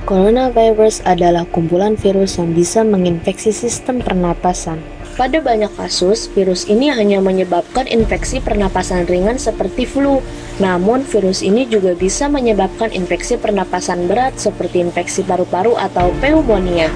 Coronavirus adalah kumpulan virus yang bisa menginfeksi sistem pernapasan. Pada banyak kasus, virus ini hanya menyebabkan infeksi pernapasan ringan seperti flu. Namun, virus ini juga bisa menyebabkan infeksi pernapasan berat seperti infeksi paru-paru atau pneumonia.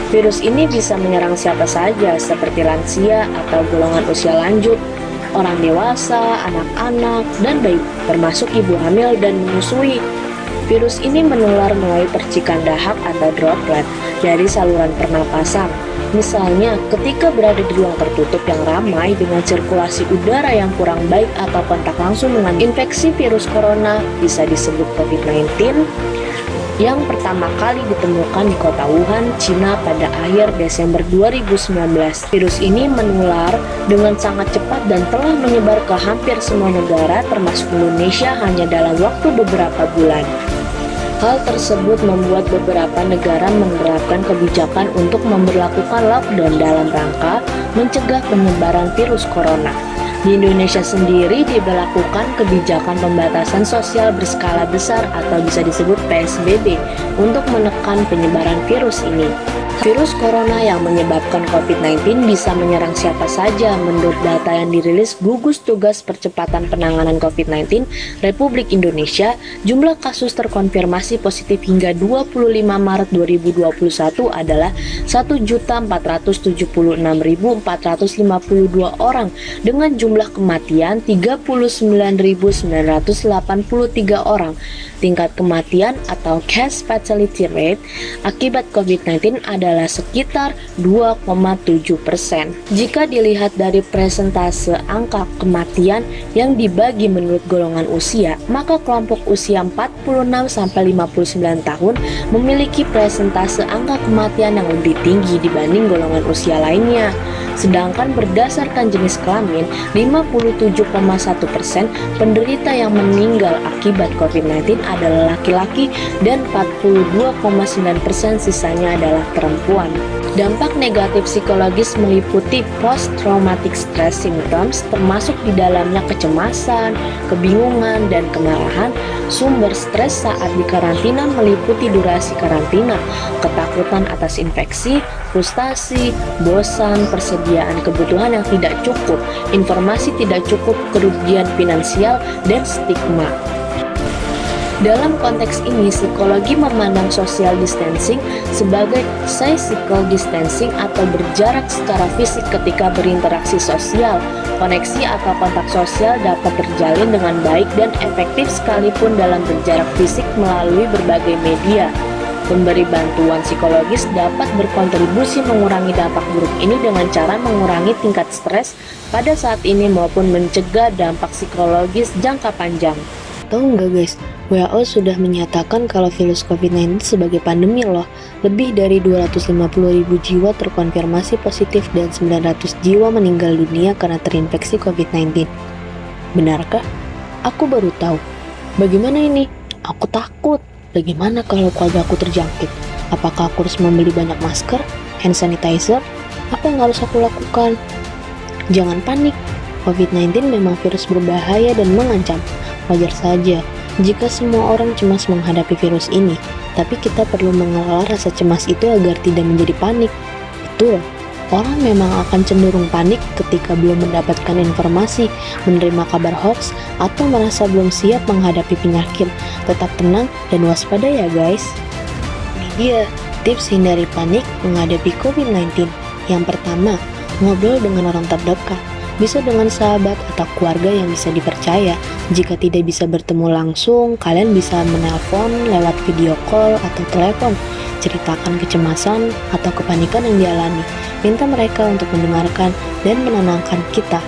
Virus ini bisa menyerang siapa saja seperti lansia atau golongan usia lanjut, orang dewasa, anak-anak, dan bayi, termasuk ibu hamil dan menyusui. Virus ini menular melalui percikan dahak atau droplet dari saluran pernapasan. Misalnya, ketika berada di ruang tertutup yang ramai dengan sirkulasi udara yang kurang baik atau kontak langsung dengan infeksi virus corona, bisa disebut COVID-19, yang pertama kali ditemukan di kota Wuhan, Cina pada akhir Desember 2019. Virus ini menular dengan sangat cepat dan telah menyebar ke hampir semua negara termasuk Indonesia hanya dalam waktu beberapa bulan. Hal tersebut membuat beberapa negara menerapkan kebijakan untuk memberlakukan lockdown dalam rangka mencegah penyebaran virus corona. Di Indonesia sendiri diberlakukan kebijakan pembatasan sosial berskala besar atau bisa disebut PSBB untuk menekan penyebaran virus ini. Virus corona yang menyebabkan COVID-19 bisa menyerang siapa saja. Menurut data yang dirilis Gugus Tugas Percepatan Penanganan COVID-19 Republik Indonesia, jumlah kasus terkonfirmasi positif hingga 25 Maret 2021 adalah 1.476.452 orang dengan jumlah kematian 39.983 orang. Tingkat kematian atau case fatality rate akibat COVID-19 adalah sekitar 2,7%. Jika dilihat dari persentase angka kematian yang dibagi menurut golongan usia, maka kelompok usia 46-59 tahun memiliki persentase angka kematian yang lebih tinggi dibanding golongan usia lainnya. Sedangkan berdasarkan jenis kelamin, 57,1% penderita yang meninggal akibat COVID-19 adalah laki-laki dan 42,9% sisanya adalah perempuan. Dampak negatif psikologis meliputi post-traumatic stress symptoms, termasuk di dalamnya kecemasan, kebingungan, dan kemarahan. Sumber stres saat di karantina meliputi durasi karantina, ketakutan atas infeksi, frustasi, bosan, persediaan kebutuhan yang tidak cukup, informasi tidak cukup, kerugian finansial, dan stigma. Dalam konteks ini, psikologi memandang social distancing sebagai physical distancing atau berjarak secara fisik ketika berinteraksi sosial. Koneksi atau kontak sosial dapat terjalin dengan baik dan efektif sekalipun dalam berjarak fisik melalui berbagai media. Pemberi bantuan psikologis dapat berkontribusi mengurangi dampak buruk ini dengan cara mengurangi tingkat stres pada saat ini maupun mencegah dampak psikologis jangka panjang. Tahu nggak guys, WHO sudah menyatakan kalau virus COVID-19 sebagai pandemi loh. Lebih dari 250.000 jiwa terkonfirmasi positif dan 900 jiwa meninggal dunia karena terinfeksi COVID-19. Benarkah? Aku baru tahu. Bagaimana ini? Aku takut. Bagaimana kalau keluarga aku terjangkit? Apakah aku harus membeli banyak masker, hand sanitizer? Apa yang harus aku lakukan? Jangan panik. COVID-19 memang virus berbahaya dan mengancam. Wajar saja jika semua orang cemas menghadapi virus ini, tapi kita perlu mengelola rasa cemas itu agar tidak menjadi panik. Betul, orang memang akan cenderung panik ketika belum mendapatkan informasi, menerima kabar hoax, atau merasa belum siap menghadapi penyakit. Tetap tenang dan waspada ya guys. Ini dia tips hindari panik menghadapi COVID-19. Yang pertama, ngobrol dengan orang terdekat. Bisa dengan sahabat atau keluarga yang bisa dipercaya. Jika tidak bisa bertemu langsung, kalian bisa menelpon lewat video call atau telepon. Ceritakan kecemasan atau kepanikan yang dialami. Minta mereka untuk mendengarkan dan menenangkan kita.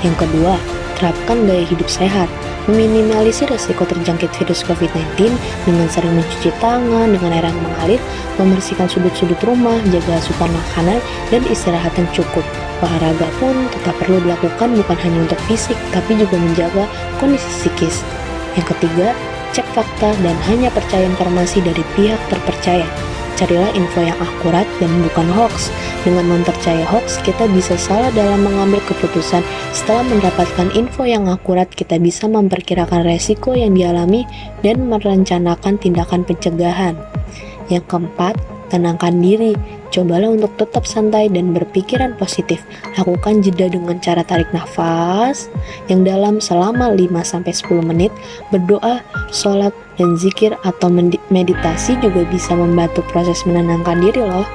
Yang kedua, terapkan gaya hidup sehat. Meminimalisir risiko terjangkit virus COVID-19 dengan sering mencuci tangan dengan air yang mengalir, membersihkan sudut-sudut rumah, jaga asupan makanan, dan istirahat yang cukup. Olahraga pun tetap perlu dilakukan bukan hanya untuk fisik, tapi juga menjaga kondisi psikis. Yang ketiga, cek fakta dan hanya percaya informasi dari pihak terpercaya. Carilah info yang akurat dan bukan hoax. Dengan mempercayai hoax, kita bisa salah dalam mengambil keputusan. Setelah mendapatkan info yang akurat, kita bisa memperkirakan resiko yang dialami dan merencanakan tindakan pencegahan. Yang keempat, tenangkan diri. Cobalah untuk tetap santai dan berpikiran positif. Lakukan jeda dengan cara tarik nafas yang dalam selama 5-10 menit. Berdoa, sholat, dan zikir atau meditasi juga bisa membantu proses menenangkan diri loh.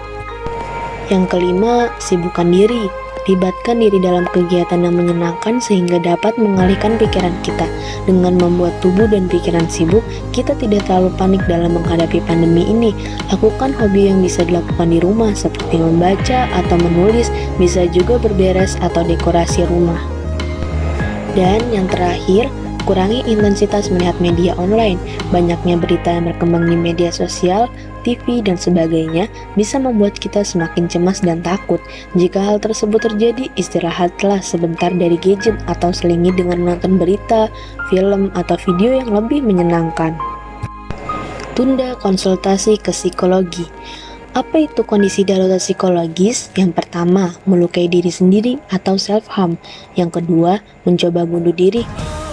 Yang kelima, sibukkan diri. Libatkan diri dalam kegiatan yang menyenangkan sehingga dapat mengalihkan pikiran kita. Dengan membuat tubuh dan pikiran sibuk, kita tidak terlalu panik dalam menghadapi pandemi ini. Lakukan hobi yang bisa dilakukan di rumah seperti membaca atau menulis, bisa juga berberes atau dekorasi rumah. Dan yang terakhir, kurangi intensitas melihat media online. Banyaknya berita yang berkembang di media sosial, TV, dan sebagainya bisa membuat kita semakin cemas dan takut. Jika hal tersebut terjadi, istirahatlah sebentar dari gadget atau selingi dengan menonton berita, film, atau video yang lebih menyenangkan. Tunda konsultasi ke psikologi. Apa itu kondisi darurat psikologis? Yang pertama, melukai diri sendiri atau self-harm. Yang kedua, mencoba bunuh diri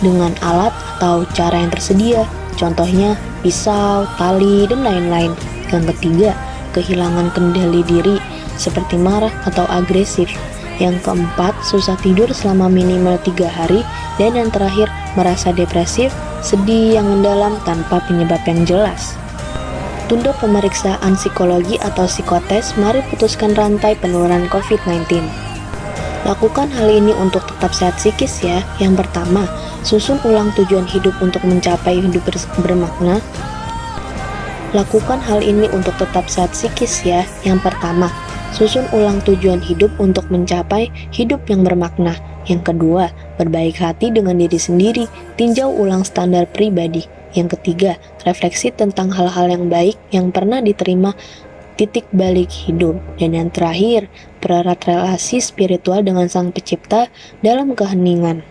dengan alat atau cara yang tersedia. Contohnya, pisau, tali, dan lain-lain. Yang ketiga, kehilangan kendali diri seperti marah atau agresif. Yang keempat, susah tidur selama minimal 3 hari. Dan yang terakhir, merasa depresif, sedih yang mendalam tanpa penyebab yang jelas. Tunda pemeriksaan psikologi atau psikotes, mari putuskan rantai penularan COVID-19. Lakukan hal ini untuk tetap sehat psikis ya. Yang pertama, susun ulang tujuan hidup untuk mencapai hidup bermakna. Lakukan hal ini untuk tetap sehat psikis ya. Yang pertama, susun ulang tujuan hidup untuk mencapai hidup yang bermakna. Yang kedua, berbaik hati dengan diri sendiri, tinjau ulang standar pribadi. Yang ketiga, refleksi tentang hal-hal yang baik yang pernah diterima, titik balik hidup. Dan yang terakhir, pererat relasi spiritual dengan Sang Pencipta dalam keheningan.